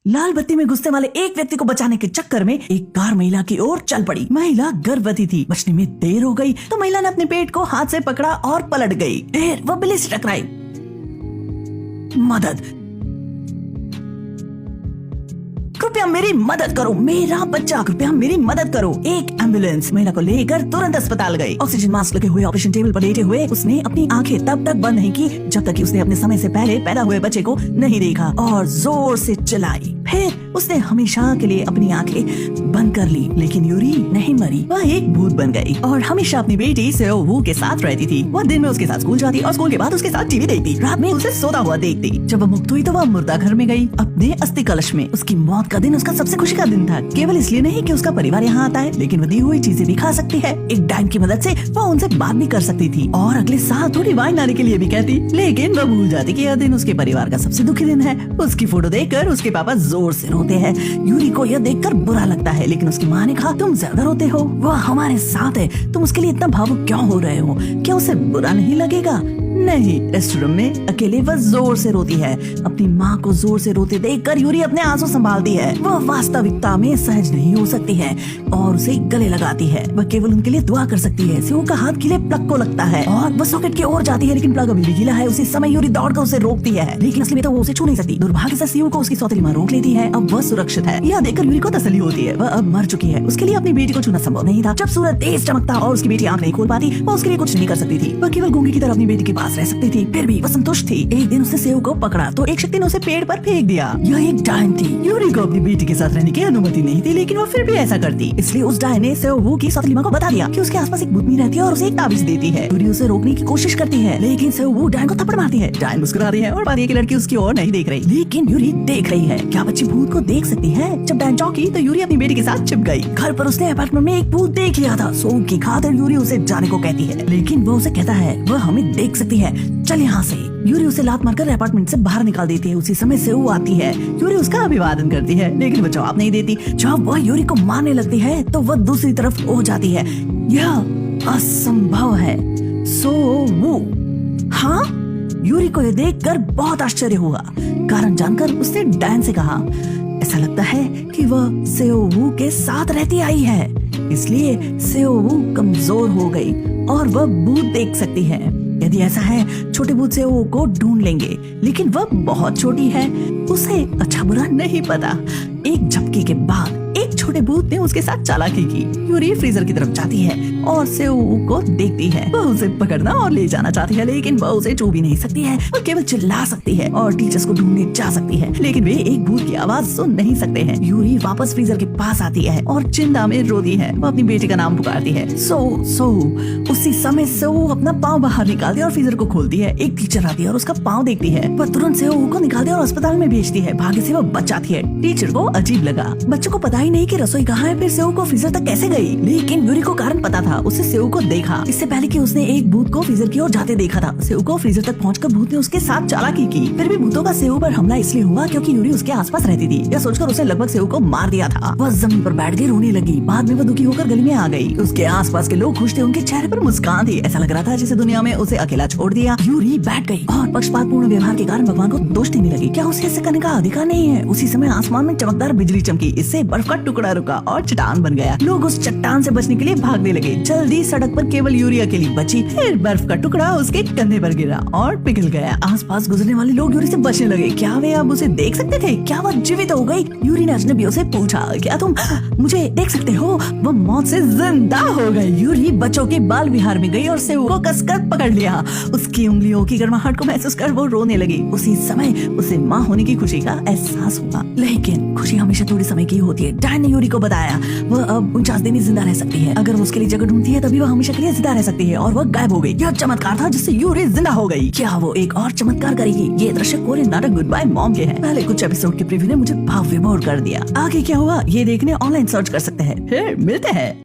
लाल बत्ती में घुसने वाले एक व्यक्ति को बचाने के चक्कर में एक कार महिला की ओर चल पड़ी। महिला गर्भवती थी। बचने में देर हो गई तो महिला ने अपने पेट को हाथ से पकड़ा और पलट गई। फिर वह बिल्ली से टकराई। मदद, कृपया मेरी मदद करो, मेरा बच्चा, कृपया मेरी मदद करो। एक एम्बुलेंस महिला को लेकर तुरंत अस्पताल गई। ऑक्सीजन मास्क लगे हुए ऑपरेशन टेबल पर लेटे हुए उसने अपनी आंखें तब तक बंद नहीं की जब तक कि उसने अपने समय से पहले पैदा हुए बच्चे को नहीं देखा और जोर से चिल्लाई। फिर उसने हमेशा के लिए अपनी आंखें बंद कर ली। लेकिन यूरी नहीं मरी, वह एक भूत बन गई और हमेशा अपनी बेटी सेओवू के साथ रहती थी। वह दिन में उसके साथ स्कूल जाती और स्कूल के बाद उसके साथ टीवी देखती। रात में उसे सोता हुआ देखती। जब वह मुक्त हुई तो वह मुर्दा घर में गई अपने अस्थि कलश में। उसकी मौत का दिन उसका सबसे खुशी का दिन था, केवल इसलिए नहीं कि उसका परिवार यहाँ आता है, लेकिन वह दी हुई चीजें भी खा सकती है। एक डाइन की मदद से वह उनसे बात भी कर सकती थी और अगले साल थोड़ी वाइन लाने के लिए भी कहती। लेकिन वह भूल जाती कि यह दिन उसके परिवार का सबसे दुखी दिन है। उसकी फोटो देखकर उसके पापा जोर से रोते हैं। यूरी को यह देखकर बुरा लगता है, लेकिन उसकी माँ ने कहा, तुम ज्यादा रोते हो, वह हमारे साथ है, तुम उसके लिए इतना भावुक क्यों हो रहे हो? क्या उसे बुरा नहीं लगेगा? नहीं। रेस्टोरेंट में अकेले वह जोर से रोती है। अपनी माँ को जोर से रोते देखकर यूरी अपने आंसू संभालती है। वह वास्तविकता में सहज नहीं हो सकती है और उसे गले लगाती है। वह केवल उनके लिए दुआ कर सकती है। सेओ का हाथ गीले प्लग को लगता है और वह सॉकेट की ओर जाती है, लेकिन प्लग अभी भी गीला है। उसी समय यूरी दौड़कर उसे रोकती है, लेकिन असली में तो वो उसे छू नहीं सकती। दुर्भाग्य से सेओ को उसकी सौतेली माँ रोक लेती है। अब वह सुरक्षित है। यह देखकर यूरी को तसल्ली होती है। वह अब मर चुकी है। उसके लिए अपनी बेटी को छूना संभव नहीं था। जब सूरज तेज चमकता और उसकी बेटी आंख नहीं खोल पाती, वह उसके लिए कुछ नहीं कर सकती थी। वह केवल गूंगी की तरह अपनी बेटी के पास रह सकती थी। फिर भी वह संतुष्ट थी। एक दिन उसने सेओ को पकड़ा तो एक शक्ति ने उसे पेड़ पर फेंक दिया। यह एक डायन थी। यूरी को अपनी बेटी के साथ रहने की अनुमति नहीं थी, लेकिन वो फिर भी ऐसा करती। इसलिए उस डायन ने सेओवू की सौतेली माँ को बता दिया कि उसके आसपास एक भूतनी रहती है और उसे एक ताबीज देती है। यूरी उसे रोकने की कोशिश करती है, लेकिन सेओवू डायन को थप्पड़ मारती है। डायन मुस्कुरा रही है और बात की लड़की उसकी ओर नहीं देख रही, लेकिन यूरी देख रही है। क्या बच्ची भूत को देख सकती है? जब डायन चौंकी तो यूरी अपनी बेटी के साथ छिप गई। घर पर उसने अपार्टमेंट में एक भूत देख लिया था। सो की खातिर यूरी उसे जाने को कहती है, लेकिन वो उसे कहता है वह हमें देख सकती है, चल यहाँ से। यूरी उसे लात मारकर अपार्टमेंट से बाहर निकाल देती है। उसी समय सेओ आती है। यूरी उसका अभिवादन करती है, लेकिन वह जवाब नहीं देती। जब वह यूरी को मारने लगती है तो वह दूसरी तरफ हो जाती है। यह असंभव है। सेओवू, हाँ? यूरी को यह देखकर बहुत आश्चर्य हुआ। कारण जानकर उसने डायन से कहा, ऐसा लगता है कि वह सेओवू के साथ रहती आई है, इसलिए सेओवू कमजोर हो गई और वह भूत देख सकती है। यदि ऐसा है, छोटे भूत सेओवू को ढूंढ लेंगे, लेकिन वह बहुत छोटी है, उसे अच्छा बुरा नहीं पता। एक झपकी के बाद एक छोटे भूत ने उसके साथ चालाकी की। यूरी फ्रीजर की तरफ जाती है और सेओवू को देखती है। वह उसे पकड़ना और ले जाना चाहती है, लेकिन वह उसे छू भी नहीं सकती है। वह केवल चिल्ला सकती है और टीचर्स को ढूंढने जा सकती है, लेकिन वे एक भूत की आवाज सुन नहीं सकते हैं। यूरी वापस फ्रीजर के पास आती है और चिंता में रोती है। वह अपनी बेटी का नाम पुकारती है, सो। उसी समय सेओवू अपना पाँव बाहर निकालती है और फ्रीजर को खोलती है। एक टीचर आती है और उसका पाँव देखती है। वह तुरंत सेओवू को निकालती है और अस्पताल में भेजती है। भाग्य से वह बच जाती है। टीचर को अजीब लगा। बच्चों को पता ही नहीं कि रसोई कहाँ है, फिर सेओ को फ्रीजर तक कैसे गई। लेकिन यूरी को कारण पता था। उसने सेओ को देखा इससे पहले कि उसने एक भूत को फ्रीजर की ओर जाते देखा था। सेओ को फ्रीजर तक पहुंचकर भूत ने उसके साथ चालाकी की। फिर भी भूतों का सेओ पर हमला इसलिए हुआ क्योंकि यूरी उसके आसपास रहती थी। यह सोचकर उसे लगभग सेओ को मार दिया था। वह जमीन पर बैठ के रोने लगी। बाद में वह दुखी होकर गली में आ गई। उसके आसपास के लोग खुश थे। उनके चेहरे पर मुस्कान थी। ऐसा लग रहा था जैसे दुनिया में उसे अकेला छोड़ दिया। यूरी बैठ गई और पक्षपातपूर्ण व्यवहार के कारण भगवान को दोष देने लगी। क्या उसे ऐसा करने का अधिकार नहीं है? उसी समय आसमान में चमकदार बिजली चमकी। इससे बर्फ का टुकड़ा रुका और चट्टान बन गया। लोग उस चट्टान से बचने के लिए भागने लगे। जल्दी सड़क पर केवल यूरी अकेली बची। फिर बर्फ का टुकड़ा उसके कंधे पर गिरा और पिघल गया। आसपास गुजरने वाले लोग यूरी से बचने लगे। क्या वे अब उसे देख सकते थे? क्या वह जीवित हो गई? यूरी ने अजनबियों से पूछा, क्या तुम मुझे देख सकते हो? वह मौत से जिंदा हो गई। यूरी बच्चों के बाल विहार में गई और सेओ को कसकर पकड़ लिया। उसकी उंगलियों की गर्माहट को महसूस कर वो रोने लगी। उसी समय उसे माँ होने की खुशी का एहसास हुआ, लेकिन खुशी हमेशा थोड़ी समय की होती है। डायन ने यूरी को बताया वह अब 49 दिन जिंदा रह सकती है। अगर वो उसके लिए जगह ढूंढती है तभी वह हमेशा के लिए जिंदा रह सकती है। और वह गायब हो गई। यह चमत्कार था जिससे यूरी जिंदा हो गई। क्या वो एक और चमत्कार करेगी? ये दृश्य कोरियन नाटक गुड बाय मॉम के हैं। पहले कुछ एपिसोड के प्रीव्यू ने मुझे भाव विभोर कर दिया। आगे क्या हुआ ये देखने ऑनलाइन सर्च कर सकते हैं। फिर मिलते हैं।